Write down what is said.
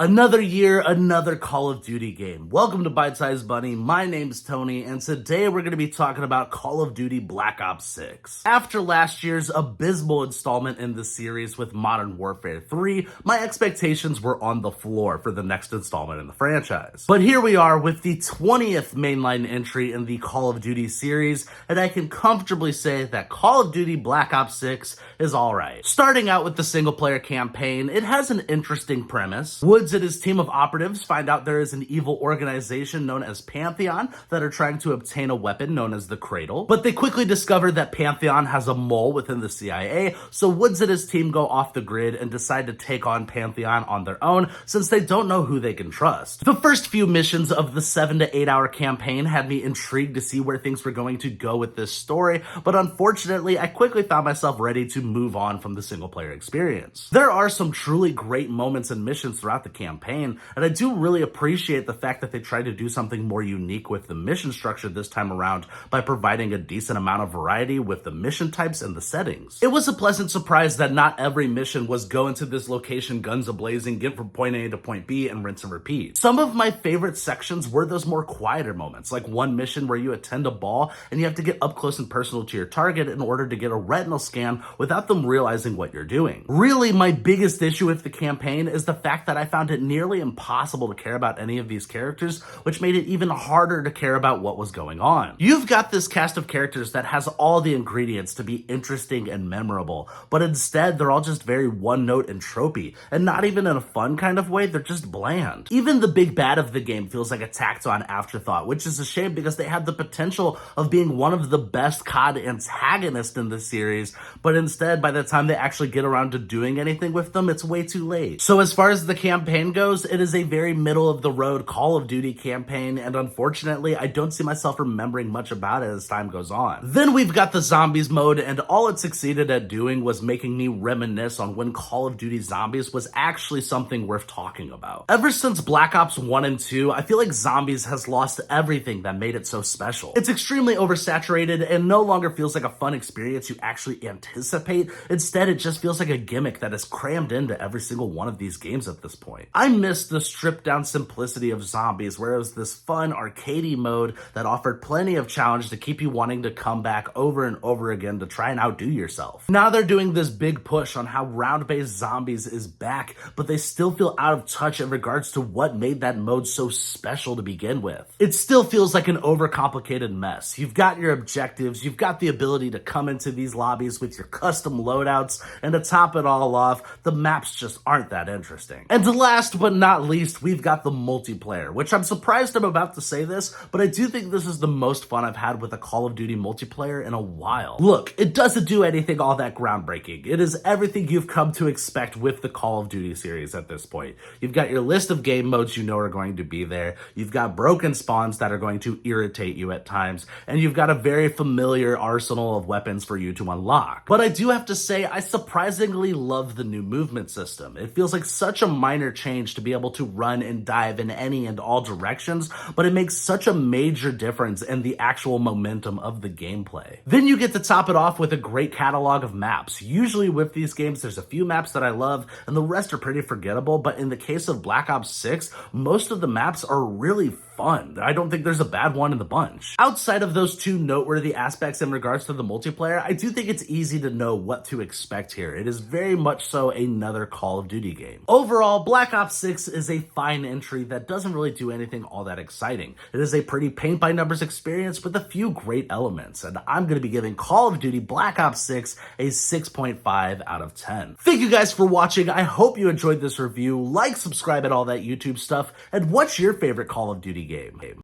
Another year, another Call of Duty game. Welcome to Bite Size Bunny. My name's Tony, and today we're going to be talking about Call of Duty Black Ops 6. After last year's abysmal installment in the series with Modern Warfare 3, my expectations were on the floor for the next installment in the franchise. But here we are with the 20th mainline entry in the Call of Duty series, and I can comfortably say that Call of Duty Black Ops 6 is alright. Starting out with the single-player campaign, it has an interesting premise. Woods and his team of operatives find out there is an evil organization known as Pantheon that are trying to obtain a weapon known as the Cradle, but they quickly discover that Pantheon has a mole within the CIA, so Woods and his team go off the grid and decide to take on Pantheon on their own since they don't know who they can trust. The first few missions of the 7 to 8 hour campaign had me intrigued to see where things were going to go with this story, but unfortunately I quickly found myself ready to move on from the single player experience. There are some truly great moments and missions throughout the campaign, and I do really appreciate the fact that they tried to do something more unique with the mission structure this time around by providing a decent amount of variety with the mission types and the settings. It was a pleasant surprise that not every mission was go into this location guns a-blazing, get from point A to point B, and rinse and repeat. Some of my favorite sections were those more quieter moments, like one mission where you attend a ball and you have to get up close and personal to your target in order to get a retinal scan without them realizing what you're doing. Really, my biggest issue with the campaign is the fact that I found it nearly impossible to care about any of these characters, which made it even harder to care about what was going on. You've got this cast of characters that has all the ingredients to be interesting and memorable, but instead they're all just very one-note and tropey, and not even in a fun kind of way, they're just bland. Even the big bad of the game feels like a tacked-on afterthought, which is a shame because they had the potential of being one of the best COD antagonists in the series, but instead, by the time they actually get around to doing anything with them, it's way too late. So as far as the campaign goes, it is a very middle-of-the-road Call of Duty campaign, and unfortunately, I don't see myself remembering much about it as time goes on. Then we've got the Zombies mode, and all it succeeded at doing was making me reminisce on when Call of Duty Zombies was actually something worth talking about. Ever since Black Ops 1 and 2, I feel like Zombies has lost everything that made it so special. It's extremely oversaturated and no longer feels like a fun experience you actually anticipate. Instead, it just feels like a gimmick that is crammed into every single one of these games at this point. I miss the stripped down simplicity of Zombies, where it was this fun arcadey mode that offered plenty of challenge to keep you wanting to come back over and over again to try and outdo yourself. Now they're doing this big push on how round-based Zombies is back, but they still feel out of touch in regards to what made that mode so special to begin with. It still feels like an overcomplicated mess. You've got your objectives, you've got the ability to come into these lobbies with your custom loadouts, and to top it all off, the maps just aren't that interesting. And last but not least, we've got the multiplayer, which I'm surprised I'm about to say this, but I do think this is the most fun I've had with a Call of Duty multiplayer in a while. Look, it doesn't do anything all that groundbreaking. It is everything you've come to expect with the Call of Duty series at this point. You've got your list of game modes you know are going to be there, you've got broken spawns that are going to irritate you at times, and you've got a very familiar arsenal of weapons for you to unlock. But I do have to say, I surprisingly love the new movement system. It feels like such a minor change to be able to run and dive in any and all directions, but it makes such a major difference in the actual momentum of the gameplay. Then you get to top it off with a great catalog of maps. Usually with these games, there's a few maps that I love, and the rest are pretty forgettable, but in the case of Black Ops 6, most of the maps are really fun. I don't think there's a bad one in the bunch. Outside of those two noteworthy aspects in regards to the multiplayer, I do think it's easy to know what to expect here. It is very much so another Call of Duty game. Overall, Black Ops 6 is a fine entry that doesn't really do anything all that exciting. It is a pretty paint-by-numbers experience with a few great elements, and I'm going to be giving Call of Duty Black Ops 6 a 6.5 out of 10. Thank you guys for watching. I hope you enjoyed this review. Like, subscribe, and all that YouTube stuff. And what's your favorite Call of Duty game?